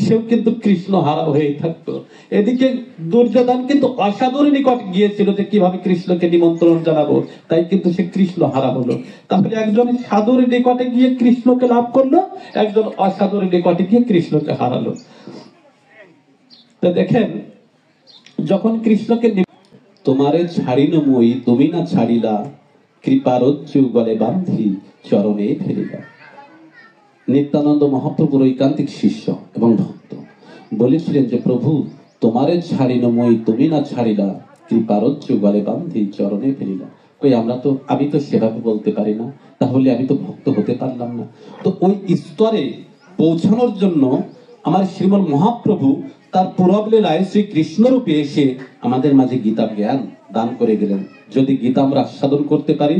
সেও কিন্তু কৃষ্ণ হারা হয়ে থাকতো। এদিকে দুর্যোধন কিন্তু অসাধুর নিকট গিয়েছিল যে কিভাবে কৃষ্ণকে নিমন্ত্রণ জানাবো, তাই কিন্তু সে কৃষ্ণ হারা হলো। তাহলে একজন সাধুর নিকটে গিয়ে কৃষ্ণকে লাভ করলো, একজন অসাধুর নিকটে গিয়ে কৃষ্ণকে হারালো। তো দেখেন, যখন কৃষ্ণকে তোমারে ছাড়িল মই তুমি না ছাড়িলা, কৃপারজ্জু গলে বান্ধি চরণে ফেলিলা। নিত্যানন্দ মহাপ্রভুর ঐকান্তিক শিষ্য এবং ভক্ত বলেছিলেন যে প্রভু তোমারে ছাড়িল মই তুমি না ছাড়িলা, কৃপারজ্জু গলে বান্ধি চরণে ফেলিলা। ওই আমি তো সেভাবে বলতে পারি না, তাহলে আমি তো ভক্ত হতে পারলাম না। তো ওই স্তরে পৌঁছানোর জন্য আমার শ্রীমন মহাপ্রভু তার পুরব লীলায় শ্রী কৃষ্ণ রূপে এসে আমাদের মাঝে গীতা জ্ঞান দান করে গেলেন। যদি গীতা আমরা আস্বাদন করতে পারি,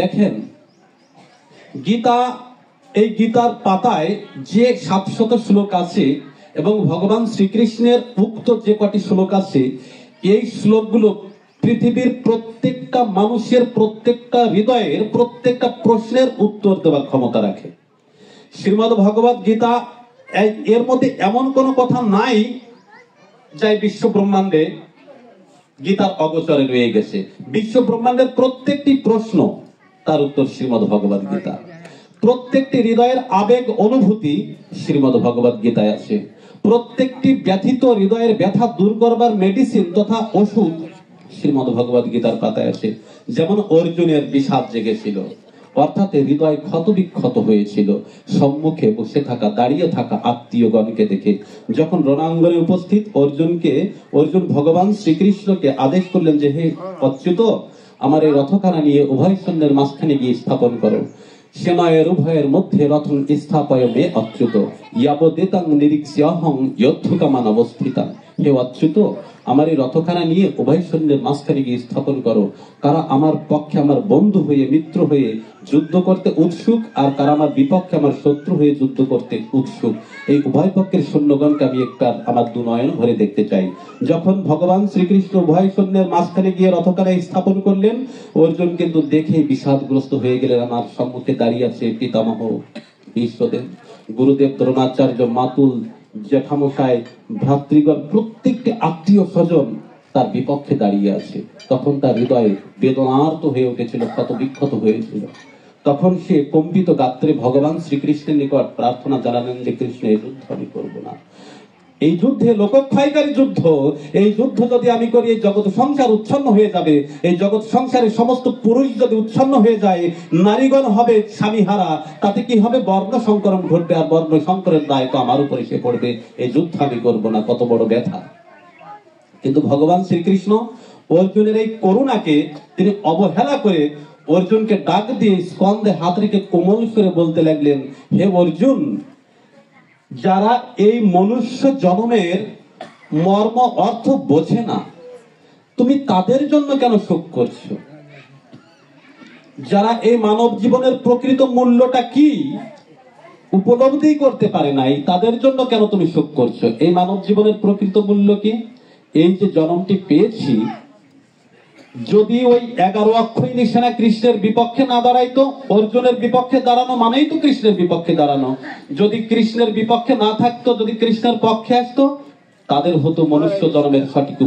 দেখেন গীতা, এই গীতার পাতায় যে 700 শ্লোক আছে এবং ভগবান শ্রীকৃষ্ণের উক্ত যে কটি শ্লোক আছে, এই শ্লোকগুলো পৃথিবীর প্রত্যেকটা মানুষের প্রত্যেকটা হৃদয়ের প্রত্যেকটা প্রশ্নের উত্তর দেওয়ার ক্ষমতা রাখে। শ্রীমদ্ ভগবত গীতা, এর মধ্যে এমন কোনো কথা নাই যাই বিশ্ব ব্রহ্মাণ্ডে গীতার অগোচরে রয়ে গেছে। বিশ্ব ব্রহ্মাণ্ডের প্রত্যেকটি প্রশ্ন তার উত্তর শ্রীমদ্ ভগবত গীতা। প্রত্যেকটি হৃদয়ের আবেগ অনুভূতি শ্রীমদ্ ভগবত গীতায় আছে। প্রত্যেকটি ব্যথিত হৃদয়ের ব্যথা দূর করবার মেডিসিন তথা ওষুধ শ্রীমদ্ ভগবত গীতার পাতায় আছে। যেমন অর্জুনের বিষাদ জেগেছিল, অর্থাৎ হৃদয় ক্ষত বিক্ষত হয়েছিল সম্মুখে বসে থাকা দাঁড়িয়ে থাকা আত্মীয়গণকে দেখে। যখন রণাঙ্গনে উপস্থিত অর্জুন ভগবান শ্রীকৃষ্ণকে আদেশ করলেন যে হে অচ্যুত, আমার এই রথখানা নিয়ে উভয় সৈন্যের মাঝখানে গিয়ে স্থাপন করো। সেনায়ের উভয়ের মধ্যে রথং স্থাপয় মে অচ্যুত, ইয়াবদেতাং নিরীক্ষ্যহং যদ্ধকামান অবস্থিতাং। হে অচ্যুত, আমার এই রথখানা নিয়ে উভয় সৈন্যের মাঝখানে গিয়ে স্থাপন করো। কারা আমার পক্ষে আমার বন্ধু হয়ে মিত্র হয়ে যুদ্ধ করতে উৎসুক, আর কারা আমার বিপক্ষে আমার শত্রু হয়ে যুদ্ধ করতে উৎসুক, এই উভয় পক্ষের সৈন্যগণকে আমি একবার আমার দুনয়ন ভরে দেখতে চাই। যখন ভগবান শ্রীকৃষ্ণ উভয় সৈন্যের মাঝখানে গিয়ে রথখানা স্থাপন করলেন, অর্জুন কিন্তু দেখে বিষাদগ্রস্ত হয়ে গেলেন। আমার সম্মুখে দাঁড়িয়ে আছে পিতামহ বিশ্বদেব, গুরুদেব দ্রোণাচার্য, মাতুল, জেঠামশাই, ভ্রাতৃগণ, প্রত্যেকটি আত্মীয় স্বজন তার বিপক্ষে দাঁড়িয়ে আছে। তখন তার হৃদয়ে বেদনার্ত হয়ে উঠেছিল, ক্ষত বিক্ষত হয়েছিল। তখন সে কম্পিত গাত্রে ভগবান শ্রীকৃষ্ণের নিকট প্রার্থনা জানালেন যে কৃষ্ণ, এই যুদ্ধ আমি করব না। এই যুদ্ধে লোকক্ষয়কারী যুদ্ধ, এই যুদ্ধ যদি আমি করি এই জগৎ সংসার উচ্ছন্ন হয়ে যাবে। এই জগৎ সংসারের সমস্ত পুরুষ যদি উচ্ছন্ন হয়ে যায়, নারীগণ হবে স্বামী হারা, তাতে কি হবে? বর্ণ সংকরণ ঘটবে, আর বর্ণ সংকরের দায় তো আমার উপর এসে পড়বে। এই যুদ্ধ আমি করব না। কত বড় ব্যথা! কিন্তু ভগবান শ্রীকৃষ্ণ অর্জুনের এই করুণাকে তিনি অবহেলা করে অর্জুনকে ডাক দিয়ে স্কন্ধে হাত রেখে কোমল করে বলতে লাগলেন, হে অর্জুন, যারা এই মনুষ্য জন্মের মর্ম অর্থ বোঝে না, তুমি তাদের জন্য কেন শোক করছো? যারা এই মানব জীবনের প্রকৃত মূল্যটা কি উপলব্ধি করতে পারে নাই, তাদের জন্য কেন তুমি শোক করছো? এই মানব জীবনের প্রকৃত মূল্য কি? এই যে জন্মটি পেয়েছি, যদি ওই 11 অক্ষয় নিশানা কৃষ্ণের বিপক্ষে না দাঁড়াইতো, অর্জুনের বিপক্ষে দাঁড়ানো মানেই তো কৃষ্ণের বিপক্ষে দাঁড়ানো। যদি কৃষ্ণের বিপক্ষে না থাকতো, যদি কৃষ্ণের পক্ষে আসতো, তাদের হতো মনুষ্য জন্মের সঠিক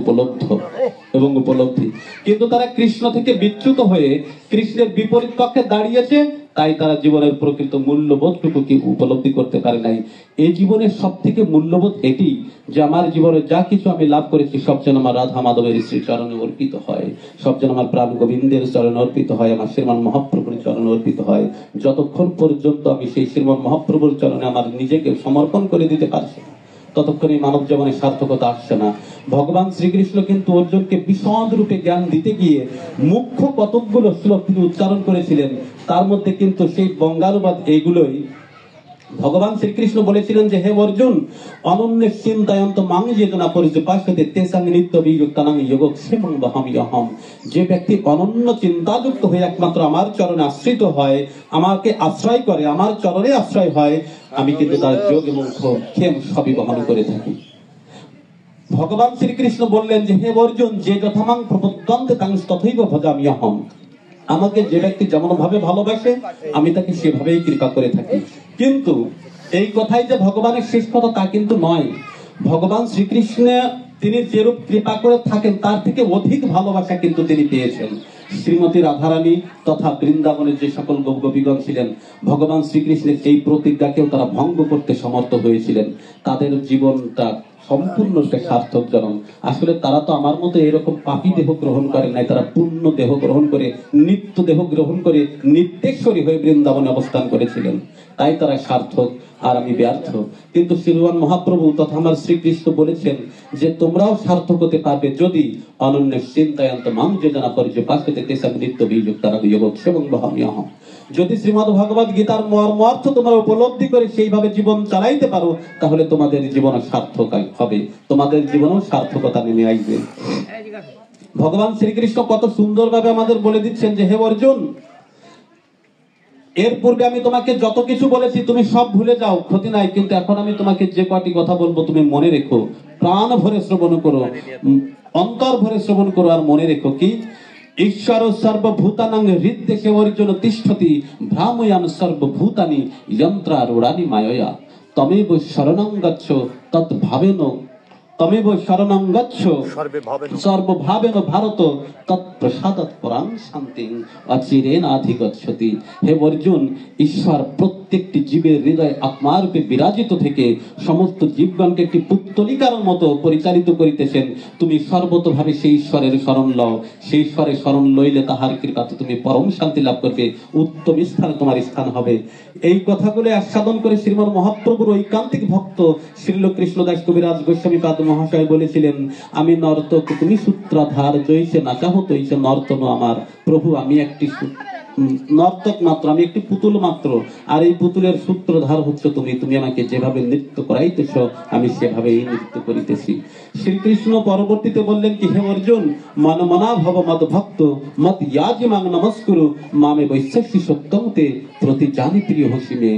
উপলব্ধি। কিন্তু তারা কৃষ্ণ থেকে বিচ্যুত হয়ে কৃষ্ণের বিপরীত পক্ষে দাঁড়িয়েছে, তাই তারা জীবনের প্রকৃত মূল্যবোধটুকু কি উপলব্ধি করতে পারে নাই। এই জীবনের সব থেকে মূল্যবোধ এটি যে আমার জীবনে যা কিছু আমি লাভ করেছি সব যেন আমার রাধা মাধবের শ্রী চরণে অর্পিত হয়, সব যেন আমার প্রাণ গোবিন্দের চরণে অর্পিত হয়, আমার শ্রীমান মহাপ্রভুর চরণে অর্পিত হয়। যতক্ষণ পর্যন্ত আমি সেই শ্রীমান মহাপ্রভুর চরণে আমার নিজেকে সমর্পণ করে দিতে পারছি না, ততক্ষণ এই মানব জীবনের সার্থকতা আসছে না। ভগবান শ্রীকৃষ্ণ কিন্তু অর্জুনকে বিশদ রূপে জ্ঞান দিতে গিয়ে মুখ্য কতকগুলো শ্লোক তিনি উচ্চারণ করেছিলেন। তার মধ্যে কিন্তু সেই বঙ্গানুবাদ এইগুলোই। ভগবান শ্রীকৃষ্ণ বলেছিলেন যে হে অর্জুন, অনন্য চিন্তায়ন্ত মাং যেজনা পরিপাশ্যতে তেসাং নিত্য বিযুক্তানাং যোগক্ষেমং বহাম্যহম। যে ব্যক্তি অনন্য চিন্তাযুক্ত হয়ে একমাত্র আমার চরণে আশ্রিত হয়, আমাকে আশ্রয় করে, আমার চরণে আশ্রয় হয়, আমি কিন্তু তার যোগ এবং ক্ষেম সবই বহন করে থাকি। ভগবান শ্রীকৃষ্ণ বললেন যে হে অর্জুন, যে যথামাং প্রপদ্যন্তে তাং তথৈব ভজাম্যহম। আমাকে যে ব্যক্তি যেমন ভাবে ভালোবাসে আমি তাকে সেভাবেই কৃপা করে থাকি। কিন্তু এই কথাই যে ভগবানের শ্রেষ্ঠতা তা কিন্তু নয়। ভগবান শ্রীকৃষ্ণ তিনি যেরূপ কৃপা করে থাকেন তার থেকে অধিক ভালোবাসা কিন্তু তিনি পেয়েছেন। শ্রীমতী রাধারানী তথা বৃন্দাবনের যে সকল গোপীগণ ছিলেন, ভগবান শ্রীকৃষ্ণের এই প্রতিজ্ঞাকেও তারা ভঙ্গ করতে সমর্থ হয়েছিলেন। তাদের জীবনটা সম্পূর্ণ সার্থকজনক। আসলে তারা তো আমার মতো এরকম পাপী দেহ গ্রহণ করেন নাই, তারা পূর্ণ দেহ গ্রহণ করে, নিত্য দেহ গ্রহণ করে নিত্যেশ্বরী হয়ে বৃন্দাবনে অবস্থান করেছিলেন। তাই তারা সার্থক আর আমি ব্যর্থ। কিন্তু শ্রীমান মহাপ্রভু তথা আমার শ্রীকৃষ্ণ বলেছেন যে তোমরাও সার্থক হতে পারবে যদি অনন্য চিন্তায়ন্ত মাং যোজনা পরিচয় পাশে তেসাম নিত্য বিযোগ তারা বিয়োগ এবং বহামিয়হ। যদি শ্রীমদ্ ভগবত গীতার মর্মার্থ তোমরা উপলব্ধি করে সেইভাবে জীবন চালাইতে পারো, তাহলে তোমাদের জীবন সার্থক হবে, তোমাদের জীবনেও সার্থকতা নেমে আসবে। ভগবান শ্রীকৃষ্ণ কত সুন্দরভাবে আমাদের বলে দিচ্ছেন যে হে অর্জুন, এর পূর্বে আমি তোমাকে যত কিছু বলেছি তুমি সব ভুলে যাও, ক্ষতি নাই, কিন্তু এখন আমি তোমাকে যে কয়টি কথা বলবো তুমি মনে রেখো, প্রাণ ভরে শ্রবণ করো, অন্তর ভরে শ্রবণ করো। আর মনে রেখো কি, ঈশ্বর সর্বভূতানাং হৃদ্দেশে অর্জুন তিষ্ঠতি ভ্রাময়ান সর্বভূতানি যন্ত্রারূঢ়ানি মায়য়া তমেব শরণং গচ্ছ তদ্ভাবেন তমেব শরণং গচ্ছ সর্বভাবেন ভারত তৎপ্রসাদাৎ পরাং শান্তিং অচিরেনাধিগচ্ছতি। হে অর্জুন, ঈশ্বর প্রত্যেকটি জীবের হৃদয় আত্মারূপে বিরাজিত থেকে সমস্ত জীবগণকে একটি পুত্তলিকার মতো পরিচালিত করিতেছেন। তুমি সর্বতভাবে সেই ঈশ্বরের শরণ লও, সেই ঈশ্বরের শরণ লইলে তাহার কৃপাতে তুমি পরম শান্তি লাভ করবে, উত্তম স্থানে তোমার স্থান হবে। এই কথাগুলো আস্বাদন করে শ্রীমান মহাপ্রভুর ঐকান্তিক ভক্ত শ্রীল কৃষ্ণদাস কবিরাজ গোস্বামী পাদ মহাশয় বলেছিলেন, আমি নর্তক তুমি সূত্রধার, জৈসে নাচাহ তৈসে নর্তন আমার। প্রভু, আমি একটি নর্তক মাত্র, আমি একটি পুতুল মাত্র, আর এই পুতুলের সূত্রধার হচ্ছে তুমি। তুমি আমাকে যেভাবে নৃত্য করাইতেছ আমি সেভাবেই নৃত্য করিতেছি। শ্রীকৃষ্ণ পরবর্তীতে বললেন কি, হে অর্জুন, মন মনা ভব মদ ভক্ত মত ইয়াজি মাং নমস্কুরু মামে বৈশ্যসি সত্যমতে প্রতি জানি প্রিয় হসিমে।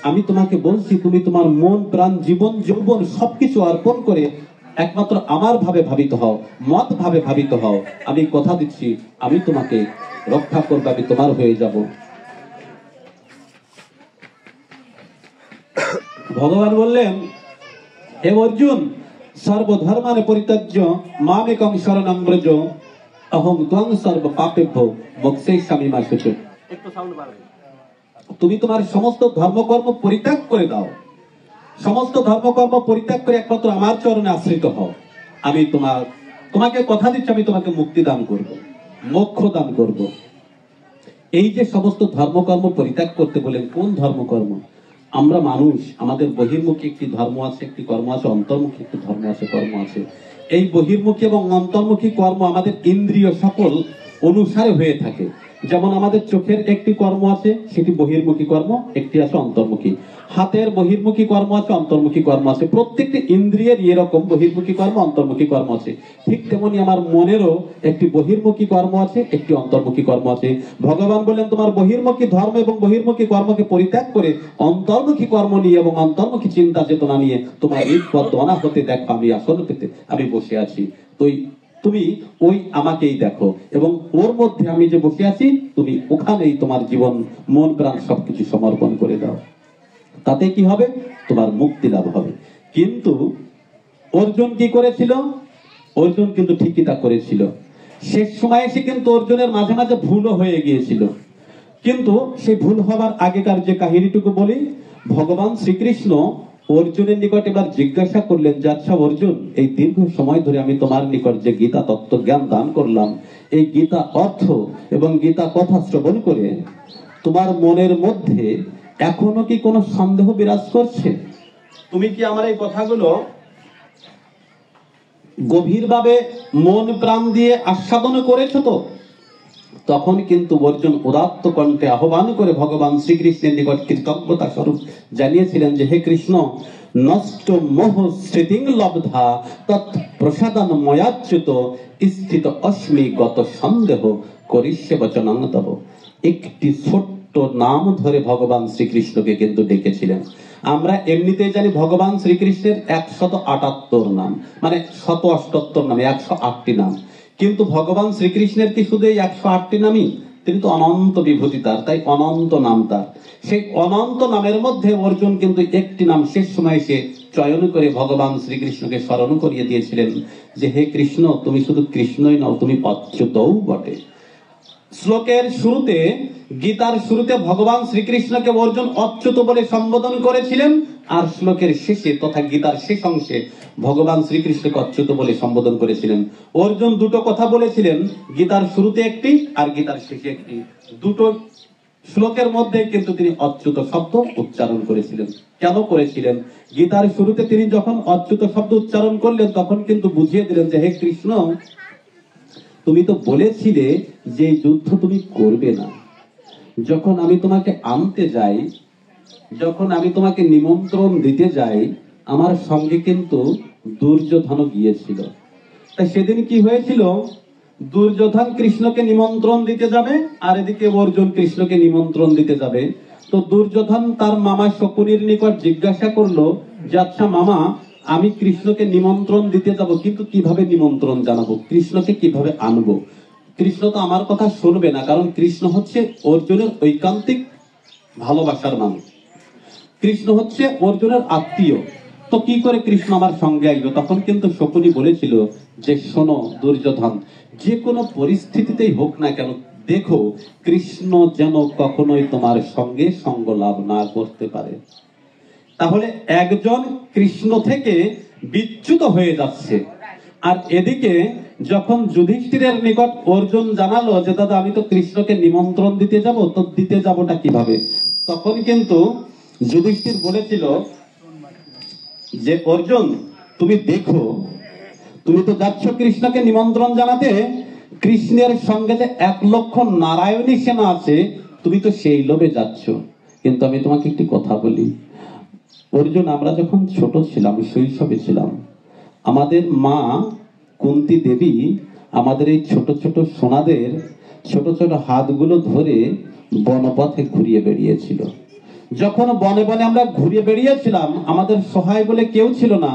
আমি তোমাকে বলছি তুমি তোমার মন প্রাণ জীবন যৌবন সবকিছু অর্পণ করে একমাত্র আমার ভাবে ভাবিত হও, মত ভাবে ভাবিত হও। আমি কথা দিচ্ছি আমি তোমাকে রক্ষা করবো, আমি তোমার হয়ে যাব। ভগবান বললেন, হে অর্জুন, সর্বধর্মানে পরিত্যাজ্য মামেকং শরণং ব্রজ অহং ত্বং সর্ব পাপেভ্যো মোক্ষয়িষ্যামি মা শুচি। তুমি তোমার সমস্ত ধর্মকর্ম পরিত্যাগ করে দাও, সমস্ত ধর্মকর্ম পরিত্যাগ করে একমাত্র আমার চরণে আশ্রিত হও। আমি তোমাকে কথা দিচ্ছি আমি তোমাকে মুক্তি দান করব, মোক্ষ দান করব। এই যে সমস্ত ধর্মকর্ম পরিত্যাগ করতে বলেন, কোন ধর্মকর্ম? আমরা মানুষ, আমাদের বহির্মুখী একটি ধর্ম আছে, একটি কর্ম আছে, অন্তর্মুখী একটি ধর্ম আছে, কর্ম আছে। এই বহির্মুখী এবং অন্তর্মুখী কর্ম আমাদের ইন্দ্রিয় সকল অনুসারে হয়ে থাকে। যেমন আমাদের চোখের একটি কর্ম আছে, সেটি বহির্মুখী কর্ম, একটি আছে অন্তর্মুখী। হাতের বহির্মুখী কর্ম আছে, অন্তর্মুখী কর্ম আছে। প্রত্যেকটি ইন্দ্রিয়ের এরকম বহির্মুখী কর্ম অন্তর্মুখী কর্ম আছে। ঠিক তেমনি আমার মনেরও একটি বহির্মুখী কর্ম আছে, একটি অন্তর্মুখী কর্ম আছে। ভগবান বললেন, তোমার বহির্মুখী ধর্ম এবং বহির্মুখী কর্মকে পরিত্যাগ করে অন্তর্মুখী কর্ম নিয়ে এবং অন্তর্মুখী চিন্তা চেতনা নিয়ে তোমার এই পথ অনাহতে দেখো আমি আসন পেতে আমি বসে আছি। তুমি ওই আমাকেই দেখো এবং ওর মধ্যে আমি যে বসে আছি তুমি ওখানেই তোমার জীবন মন প্রাণ সবকিছু সমর্পণ করে দাও। তাতে কি হবে? তোমার মুক্তি লাভ হবে। কিন্তু অর্জুন কি করেছিল? অর্জুন কিন্তু ঠিকই তা করেছিল। শেষ সময় এসে কিন্তু অর্জুনের মাঝে মাঝে ভুলও হয়ে গিয়েছিল। কিন্তু সেই ভুল হবার আগেকার যে কাহিনীটুকু বলি, ভগবান শ্রীকৃষ্ণ অর্জুনের নিকট এবার জিজ্ঞাসা করলেন যে আচ্ছা অর্জুন, এই দীর্ঘ সময় ধরে আমি তোমার নিকট যে গীতা তত্ত্ব জ্ঞান দান করলাম, এই গীতা অর্থ এবং গীতা কথা শ্রবণ করে তোমার মনের মধ্যে এখনো কি কোনো সন্দেহ বিরাজ করছে? তুমি কি আমার এই কথাগুলো গভীরভাবে মন প্রাণ দিয়ে আস্বাদন করেছো তো? তখন কিন্তু অর্জুন উদাত্ত কণ্ঠে আহ্বান করে ভগবান শ্রীকৃষ্ণের নিকট কৃতজ্ঞতা স্বরূপ জানিয়েছিলেন যে হে কৃষ্ণ, নষ্ট মোহ স্মৃতিং লব্ধা তৎ প্রসাদান ময়াচ্যুত স্থিত অস্মি গত সন্দেহ করিষ্যে বচনং তব। একটি ছোট্ট নাম ধরে ভগবান শ্রীকৃষ্ণকে কিন্তু ডেকেছিলেন। আমরা এমনিতেই জানি ভগবান শ্রীকৃষ্ণের 178 নাম, মানে 178 নামে 108টি নাম। কিন্তু ভগবান শ্রীকৃষ্ণের কি শুধু এই 108টি নামই? তিনি তো অনন্ত বিভূতি তার, তাই অনন্ত নাম তার। সেই অনন্ত নামের মধ্যে অর্জুন কিন্তু একটি নাম শেষ সময় সে চয়ন করে ভগবান শ্রীকৃষ্ণকে স্মরণ করিয়ে দিয়েছিলেন যে হে কৃষ্ণ, তুমি শুধু কৃষ্ণই নও, তুমি অচ্যুতও বটে। শ্লোকের শুরুতে, গীতার শুরুতে ভগবান শ্রীকৃষ্ণকে অর্জুন অচ্যুত বলে সম্বোধন করেছিলেন, আর শ্লোকের শেষে তথা গীতার শেষ অংশে ভগবান শ্রীকৃষ্ণকে অচ্যুত বলে সম্বোধন করেছিলেন। অর্জুন দুটো কথা বলেছিলেন, গীতার শুরুতে একটি আর গীতার শেষে একটি, দুটো শ্লোকের মধ্যে কিন্তু তিনি অচ্যুত শব্দ উচ্চারণ করেছিলেন। কেন করেছিলেন? গীতার শুরুতে তিনি যখন অচ্যুত শব্দ উচ্চারণ করলেন তখন কিন্তু বুঝিয়ে দিলেন যে হে কৃষ্ণ, তুমি তো বলেছিলে যে যুদ্ধ তুমি করবে না। যখন আমি তোমাকে আনতে যাই, যখন আমি তোমাকে নিমন্ত্রণ দিতে যাই, আমার সঙ্গে কিন্তু দুর্যোধন গিয়েছিল। তাই সেদিন কি হয়েছিল, দুর্যোধন কৃষ্ণকে নিমন্ত্রণ দিতে যাবে আর এদিকে অর্জুন কৃষ্ণকে নিমন্ত্রণ দিতে যাবে। তো দুর্যোধন তার মামা শকুনির নিকট জিজ্ঞাসা করলো যে আচ্ছা মামা, আমি কৃষ্ণকে নিমন্ত্রণ দিতে যাব, কিন্তু কিভাবে নিমন্ত্রণ জানাবো, কৃষ্ণকে কিভাবে আনবো? কৃষ্ণ তো আমার কথা শুনবে না, কারণ কৃষ্ণ হচ্ছে অর্জুনের ঐকান্তিক ভালোবাসার মানুষ, কৃষ্ণ হচ্ছে অর্জুনের আত্মীয়। তো কি করে কৃষ্ণ আমার সঙ্গে আসবে? তখন কিন্তু শকুনি বলেছিল যে শোনো দুর্যোধন, যে কোনো পরিস্থিতিতেই হোক না কেন, দেখো কৃষ্ণ যেন কখনোই তোমার সঙ্গে সঙ্গ লাভ না করতে পারে। তাহলে একজন কৃষ্ণ থেকে বিচ্যুত হয়ে যাচ্ছে, আর এদিকে যখন যুধিষ্ঠিরের নিকট অর্জুন জানালো যে দাদা আমি তো কৃষ্ণকে নিমন্ত্রণ দিতে যাব, তো দিতে যাবোটা কিভাবে, তখন কিন্তু যুধিষ্ঠির বলেছিল যে অর্জুন তুমি দেখো, তুমি তো যাচ্ছ কৃষ্ণকে নিমন্ত্রণ জানাতে, কৃষ্ণের সঙ্গে যে 1,00,000 নারায়ণী সেনা আছে, তুমি তো সেই লোভে যাচ্ছ। কিন্তু আমি তোমাকে একটি কথা বলি অর্জুন, আমরা যখন ছোট ছিলাম, শৈশবে ছিলাম, আমাদের মা কুন্তী দেবী আমাদের এই ছোট ছোট সোনাদের ছোট ছোট হাতগুলো ধরে বনপথে ঘুরিয়ে বেরিয়েছিল। যখন বনে বনে আমরা ঘুরে বেরিয়েছিলাম, আমাদের সহায় বলে কেউ ছিল না,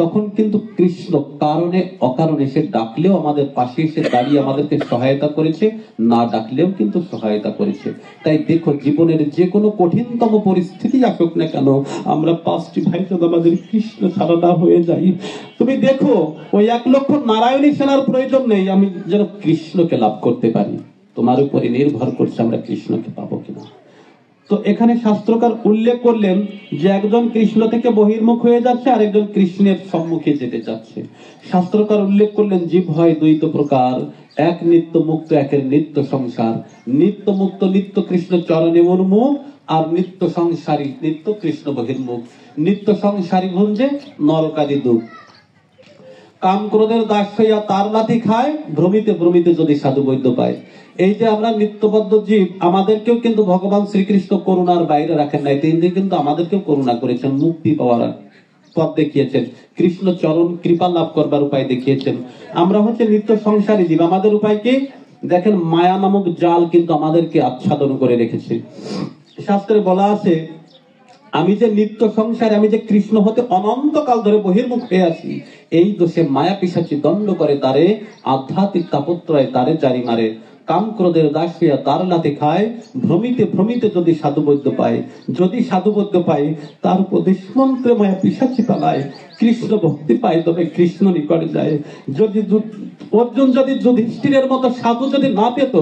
তখন কিন্তু কৃষ্ণ কারণে অকারণে সে ডাকলেও আমাদের পাশে এসে দাঁড়িয়ে আমাদেরকে সহায়তা করেছে, না ডাকলেও কিন্তু সহায়তা করেছে। তাই দেখো, জীবনের যে কোনো কঠিনতম পরিস্থিতি আসুক না কেন, আমরা 5টি ভাই যদি আমাদের কৃষ্ণ ছাড়া না হয়ে যাই, তুমি দেখো ওই 1,00,000 নারায়ণী সেনার প্রয়োজন নেই, আমি যেন কৃষ্ণকে লাভ করতে পারি। তোমার উপরে নির্ভর করছে আমরা কৃষ্ণকে পাবো কিনা। তো এখানে শাস্ত্রকার উল্লেখ করলেন যে একজন কৃষ্ণ থেকে বহির্মুখ হয়ে যাচ্ছে আর একজন কৃষ্ণের সম্মুখে যেতে যাচ্ছে। শাস্ত্রকার উল্লেখ করলেন জীব হয় দ্বৈত প্রকার, এক নিত্য মুক্ত একের নিত্য সংসার। নিত্য মুক্ত নিত্য কৃষ্ণ চরণে উন্মুখ, আর নিত্য সংসারী নিত্য কৃষ্ণ বহির্মুখ। নিত্য সংসারী ভুঞ্জে নরকাদি দুঃখ, কাম ক্রোধের দাস হইয়া তার লাথি খায়, ভ্রমিতে ভ্রমিতে যদি সাধু বৈদ্য পায়। এই যে আমরা নিত্যবদ্ধ জীব, আমাদেরকেও কিন্তু ভগবান শ্রীকৃষ্ণ করুণার বাইরে রাখেন নাই, তিনি কিন্তু আমাদেরকেও করুণা করেছেন, মুক্তি পাওয়ার পথ দেখিয়েছেন, কৃষ্ণ চরণ কৃপা লাভ করবার উপায় দেখিয়েছেন। আমরা হচ্ছে নিত্য সংসারী জীব, আমাদের উপায় কি দেখেন, মায়া নামক জাল কিন্তু আমাদেরকে আচ্ছাদন করে রেখেছে। শাস্ত্রে বলা আছে আমি যে নিত্য সংসারে, আমি যে কৃষ্ণ হতে অনন্তকাল ধরে বহির্মুখ হয়ে আছি, এই দোষে মায়া পিশাচি দণ্ড করে তারে, আধ্যাত্মিক তাপত্রয় তারে জারি মারে, কাম ক্রোধের দাস হইয়া তার লাথি খায়, ভ্রমিতে ভ্রমিতে যদি সাধুবৈদ্য পায়। যদি সাধুবৈদ্য পায় তার উপদেশ মন্ত্রে মায়া পিশাচি পালায়, কৃষ্ণ ভক্তি পায় তবে কৃষ্ণ নিকটে যায়। যদি অর্জুন যদি যুধিষ্ঠিরের মতো সাধু যদি না পেত,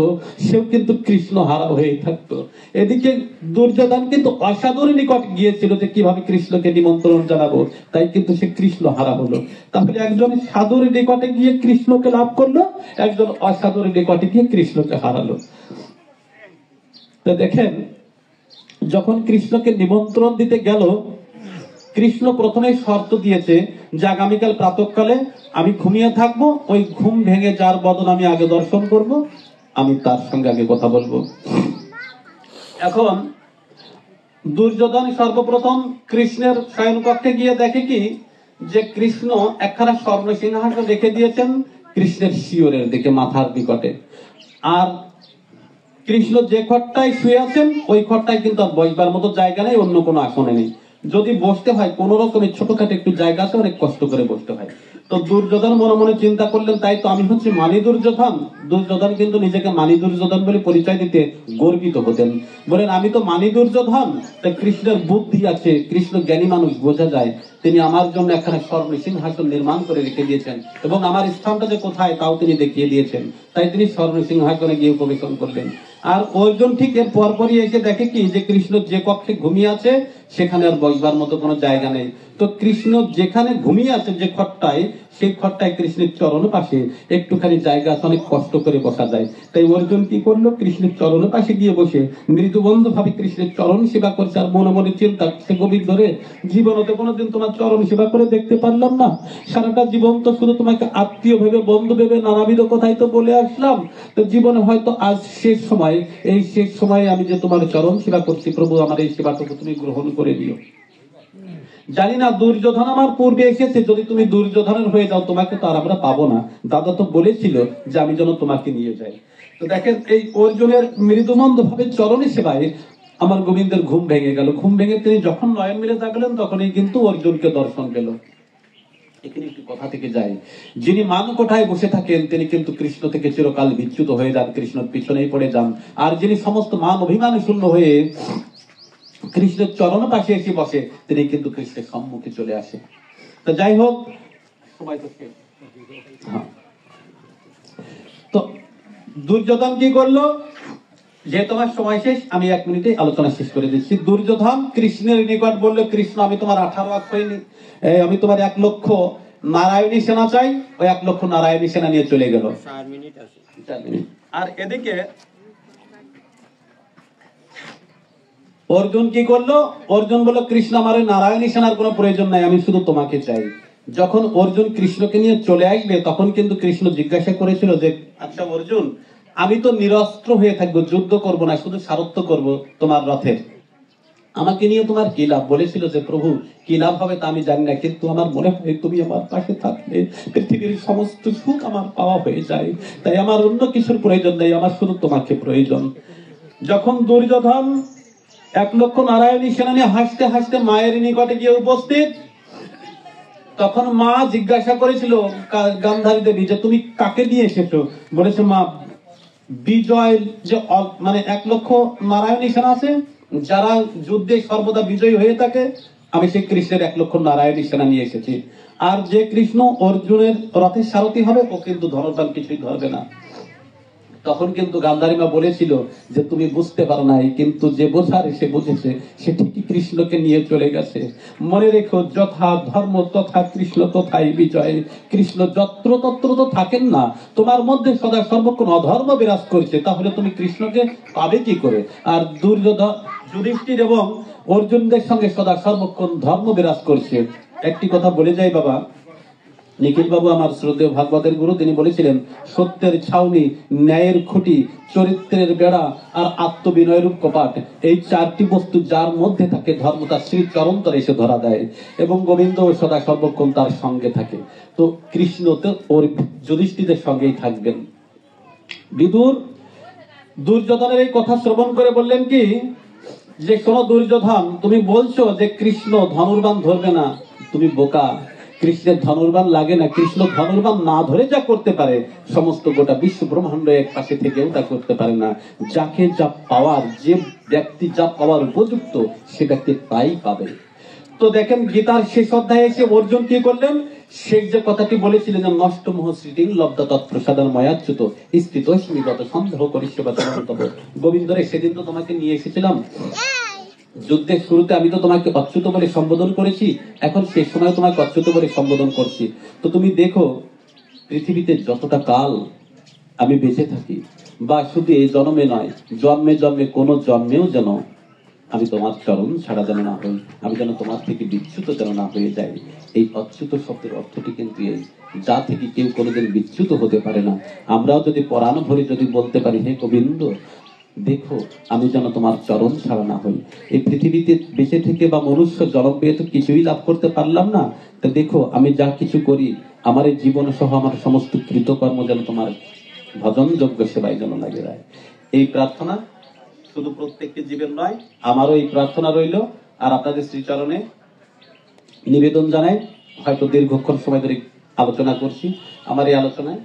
সেও কিন্তু কৃষ্ণ হারা হয়ে থাকতো। এদিকে দুর্যোধন কিন্তু অসাধুর নিকট গিয়েছিল যে কিভাবে কৃষ্ণকে নিমন্ত্রণ জানাবো, তাই কিন্তু সে কৃষ্ণ হারা হলো। তাহলে একজন সাধুর নিকটে গিয়ে কৃষ্ণকে লাভ করলো, একজন অসাধুর নিকটে গিয়ে কৃষ্ণকে হারালো। তো দেখেন, যখন কৃষ্ণকে নিমন্ত্রণ দিতে গেল, কৃষ্ণ প্রথমে শর্ত দিয়েছে যে আগামীকাল প্রাতঃকালে আমি ঘুমিয়ে থাকবো, ওই ঘুম ভেঙে যার বদন আমি আগে দর্শন করব, আমি তার সঙ্গে আগে কথা বলবো। এখন দুর্যোধন সর্বপ্রথম কৃষ্ণের শয়নকক্ষে গিয়ে দেখে কি যে কৃষ্ণ একখানা স্বর্ণ সিংহাসন রেখে দিয়েছেন কৃষ্ণের শিয়রের দিকে, মাথার নিকটে। আর কৃষ্ণ যে খটটায় শুয়ে আছেন ওই খটটায় কিন্তু আর বসবার মতো জায়গা নেই, অন্য কোনো আসনে নেই। যদি বসতে হয় কোন রকমের ছোটখাটো একটু জায়গা আছে, অনেক কষ্ট করে বসতে হয়। তো দুর্যোধন মনে মনে চিন্তা করলেন, তাই তো আমি হচ্ছে মানি দুর্যোধন। দুর্যোধন কিন্তু নিজেকে মানি দুর্যোধন বলে পরিচয় দিতে গর্বিত হতেন। বলেন আমি তো মানি দুর্যোধন। তাই কৃষ্ণের বুদ্ধি আছে, কৃষ্ণ জ্ঞানী মানুষ, বোঝা যায়। তিনি আমার জন্য একখানা স্বর্ণ সিংহাসন নির্মাণ করে রেখে দিয়েছেন এবং আমার স্থানটা যে কোথায় তাও তিনি দেখিয়ে দিয়েছেন। তাই তিনি স্বর্ণ সিংহাসনে গিয়ে উপবেশন করলেন। আর অর্জুন ঠিক এর পরপরই এসে দেখে কি যে কৃষ্ণ যে কক্ষে ঘুমিয়ে আছে সেখানে আর বসবার মতো কোনো জায়গা নেই। তো কৃষ্ণ যেখানে ঘুমিয়ে আছে যে খটটায়, সেই খটটায় কৃষ্ণের চরণ পাশে একটুখানি জায়গা আছে, অনেক কষ্ট করে বসা যায়। তাই অর্জুন কি করলো, কৃষ্ণের চরণ পাশে গিয়ে বসে মৃদুবন্ধ ভাবে কৃষ্ণের চরণ সেবা করছে। আর মনে মনে চিন্তা করছে, গোবিন্দ রে, জীবনতে কোনোদিন তোমার চরণ সেবা করে দেখতে পারলাম না। সারাটা জীবন তো শুধু তোমাকে আত্মীয় ভেবে, বন্ধু ভেবে নানাবিধ কথাই তো বলে আসলাম। তো জীবনে হয়তো আজ শেষ সময়, এই শেষ সময়ে আমি যে তোমার চরণ সেবা করছি, প্রভু আমার এই সেবাটুকু তুমি গ্রহণ করে নিও। জানি না দুর্যোধন আমার পূর্বে এসেছে, যদি তুমি দুর্যোধনের হয়ে যাও তোমাকে তো আর আমরা পাবো না। দাদা তো বলেছিল যে আমি যেন তোমাকে নিয়ে যাই। তো দেখেন এই অর্জুনের মৃদুমন্দ ভাবে চরণে সেবায় আমার গোবিন্দের ঘুম ভেঙে গেল। ঘুম ভেঙে তিনি যখন নয়ন মিলে থাকলেন তখনই কিন্তু অর্জুনকে দর্শন পেল। এখানে একটু কথা থেকে যায়, যিনি মান কোঠায় বসে থাকেন তিনি কিন্তু কৃষ্ণ থেকে চিরকাল বিচ্যুত হয়ে যান, কৃষ্ণের পিছনেই পড়ে যান। আর যিনি সমস্ত মান অভিমান শূন্য হয়ে কৃষ্ণের চরণ পাশে এসে বসে তিনি কিন্তু কৃষ্ণের সম্মুখে চলে আসে। তো যাই হোক, সময় তো শেষ। তো দুর্যোধন কি করলো, যে তোমার সময় শেষ, আমি 1 মিনিটে আলোচনা শেষ করে দিচ্ছি। দুর্যোধন কৃষ্ণের নিকট বললো, কৃষ্ণ আমি তোমার 18 লাখ হইনি, আমি তোমার 1 লক্ষ নারায়ণী সেনা চাই। ওই 1 লক্ষ নারায়ণী সেনা নিয়ে চলে গেল। 4 মিনিট। আর এদিকে অর্জুন কি করলো, অর্জুন বলল কৃষ্ণ আমার ওই নারায়ণী সেনার কোনো প্রয়োজন নাই, আমি শুধু তোমাকে চাই। যখন অর্জুন কৃষ্ণকে নিয়ে চলে আসবে তখন কিন্তু কৃষ্ণ জিজ্ঞাসা করেছিল যে আচ্ছা অর্জুন, আমি তো নিরস্ত্র হয়ে থাকবো, যুদ্ধ করব না, শুধু সারথ্য করব তোমার রথের, আমাকে নিয়ে তোমার কি লাভ? বলেছিল যে প্রভু কি লাভ হবে তা আমি জানি না, কিন্তু আমার মনে হয় তুমি আমার পাশে থাকলে পৃথিবীর সমস্ত সুখ আমার পাওয়া হয়ে যায়। তাই আমার অন্য কিছুর প্রয়োজন নেই, আমার শুধু তোমাকে প্রয়োজন। যখন দুর্যোধন 1 লক্ষ নারায়ণী সেনা নিয়ে হাসতে হাসতে মায়ের নিকটে গিয়ে উপস্থিত, তখন মা জিজ্ঞাসা করেছিল গান্ধারী দেবী যে তুমি কাকে নিয়ে এসেছো? বলেছে মা বিজয় যে মানে 1 লক্ষ নারায়ণী সেনা আছে যারা যুদ্ধে সর্বদা বিজয়ী হয়ে থাকে, আমি সেই কৃষ্ণের 1 লক্ষ নারায়ণী সেনা নিয়ে এসেছি। আর যে কৃষ্ণ অর্জুনের রথের সারথি হবে ও কিন্তু ধনুর্বাণ কিছুই ধরবে না। তখন কিন্তু গান্ধারী মা বলেছিল যে তুমি বুঝতে পারো নাই, কিন্তু যে বোঝার সে বুঝেছে, সে ঠিকই কৃষ্ণকে নিয়ে চলে গেছে। মনে রেখো, যথা ধর্ম তথা কৃষ্ণ তথাই বিজয়। কৃষ্ণ যত্র তত্র তো থাকেন না, তোমার মধ্যে সদা সর্বক্ষণ অধর্ম বিরাজ করছে, তাহলে তুমি কৃষ্ণকে পাবে কি করে? আর দুর্যোধন, যুধিষ্ঠির এবং অর্জুনদের সঙ্গে সদা সর্বক্ষণ ধর্ম বিরাজ করছে। একটি কথা বলে যাই বাবা, নিখিল বাবু আমার শ্রদ্ধেয় ভাগবতের গুরু, তিনি বলেছিলেন সত্যের ছাউনি, ন্যায়ের খুঁটি, চরিত্রের বেড়া আর আত্মবিনয়ের কপাট, এই 4টি বস্তু যার মধ্যে থাকে ধর্ম তার শ্রী চরণতলে এসে ধরা দেয় এবং গোবিন্দ সদা সর্বক্ষণ তার সঙ্গে থাকে। তো কৃষ্ণ তো ওর যুধিষ্ঠিরের সঙ্গেই থাকবেন। বিদুর দুর্যোধনের এই কথা শ্রবণ করে বললেন কি যে শোনো দুর্যোধন, তুমি বলছো যে কৃষ্ণ ধনুর্বাণ ধরবে না, তুমি বোকা। কৃষ্ণের ধনুর্বাণ লাগে না, কৃষ্ণ ধনুর্বাণ না ধরে যা করতে পারে সমস্ত গোটা বিশ্ব ব্রহ্মাণ্ড এক পাশে থেকেও তা করতে পারে না। যাকে যা পাওয়ার, যে ব্যক্তি যা পাওয়ার উপযুক্ত সে ব্যক্তি তাই পাবে। তো দেখেন গীতার শেষ অধ্যায়ে এসে অর্জুন কি করলেন, শেষ যে কথাটি বলেছিলেন নষ্ট মোহ স্মৃতি লব্ধ তৎপ্রসাদন ময়াচ্যুত স্থিতস্মিগত সন্দেহ করিষ্যবা তব। গোবিন্দরে, সেদিন তো তোমাকে নিয়ে এসেছিলাম, যুদ্ধের শুরুতে আমি তো তোমাকে অচ্যুত বলে সম্বোধন করেছি, এখন শেষ সময় তোমাকে অচ্যুত বলে সম্বোধন করছি। তো তুমি দেখো পৃথিবীতে যতটা কাল আমি বেঁচে থাকি, বা শুধু এই জন্মে নয়, জন্মে জন্মে কোনো জন্মেও যেন আমি তোমার চরণ ছাড়া যেন না হই, আমি যেন তোমার থেকে বিচ্যুত যেন না হয়ে যাই। এই অচ্যুত শব্দের অর্থটি কিন্তু এই, যা থেকে কেউ কোনোদিন বিচ্যুত হতে পারে না। আমরাও যদি পরাণ ভরে যদি বলতে পারি হে গোবিন্দ দেখো আমি যেন তোমার চরণ ছাড়া না হই। এই পৃথিবীতে বেঁচে থেকে বা মনুষ্য জন্ম পেয়ে তো কিছুই লাভ করতে পারলাম না, তা দেখো আমি যা কিছু করি আমার এই জীবন সহ আমার সমস্ত কৃতকর্ম যেন তোমার ভজনযোগ্য সেবায় যেন লাগে যায়। এই প্রার্থনা শুধু প্রত্যেকটি জীবের নয়, আমারও এই প্রার্থনা রইল। আর আপনাদের শ্রীচরণে নিবেদন জানাই, হয়তো দীর্ঘক্ষণ সময় ধরে আলোচনা করছি। আমার এই আলোচনায়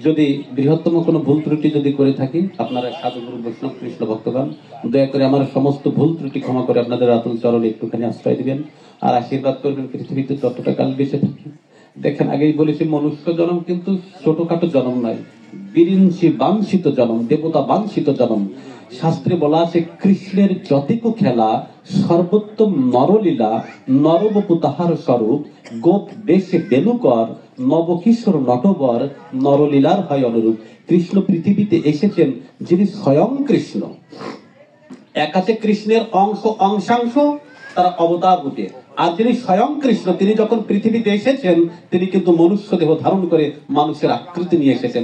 যদি বৃহত্তম কোনো ভুল ত্রুটি যদি করে থাকি, আপনারা সাধুগুরু বৈষ্ণব কৃষ্ণ ভক্তগণ দয়া করে আমার সমস্ত ভুল ত্রুটি ক্ষমা করে আপনাদের আতুল চরণে একটুখানি আশ্রয় দিবেন আর আশীর্বাদ করবেন পৃথিবীতে যতটা কাল বেঁচে থাকি। দেখেন, আগেই বলেছি মনুষ্য জন্ম কিন্তু ছোটখাটো জন্ম নয়, বিরিঞ্চি বাঞ্ছিত জন্ম, দেবতা বাঞ্ছিত জন্ম। শাস্ত্রে বলা আছে, কৃষ্ণের যতিকু খেলা, সর্বোত্তম নরলীলা, নরবপু তাহার স্বরূপ, গোপ বেশে বেলুকর, নবকিশোর নটবর, নরলীলার হয় অনুরূপ। কৃষ্ণ পৃথিবীতে এসেছেন যিনি স্বয়ং কৃষ্ণ, এক আছে কৃষ্ণের অংশাংশ, তারা অবতার রূপে। আর যিনি স্বয়ং কৃষ্ণ, তিনি যখন পৃথিবীতে এসেছেন তিনি কিন্তু মনুষ্য দেহ ধারণ করে মানুষের আকৃতি নিয়ে এসেছেন।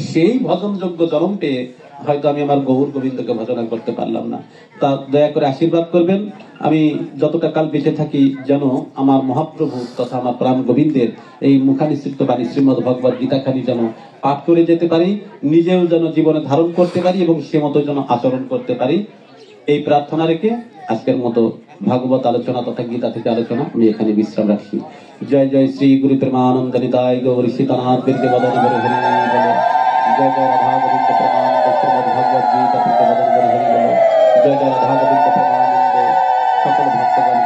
সেই ভজনযোগ্য জন্ম পেয়ে হয়তো আমি আমার গৌর গোবিন্দকে ভজনা করতে পারলাম না। তা দয়া করে আশীর্বাদ করবেন, আমি যতটা কাল বেঁচে থাকি যেন আমার মহাপ্রভু তথা আমার প্রাণ গোবিন্দের এই মুখানিসৃত বাণী শ্রীমদ ভগবত গীতাখানি যেন পাঠ করে যেতে পারি, নিজেও যেন জীবনে ধারণ করতে পারি এবং সে মতো যেন আচরণ করতে পারি, এই প্রার্থনা রেখে আজকের মতো ভাগবত আলোচনা তথা গীতা থেকে আলোচনা আমি এখানে বিশ্রাম রাখছি। জয় জয় শ্রী গুরু প্রেমানন্দ নিতাই গৌর সীতানাথ বীর্য বদন হরি হরি বলো। জয় জয় রাধা গোবিন্দ প্রেমানন্দ শ্রীমদ ভগবত গীতা থেকে বদন হরি হরি বলো। জয় জয় রাধা গোবিন্দ প্রেমানন্দ সকল ভক্তগণ।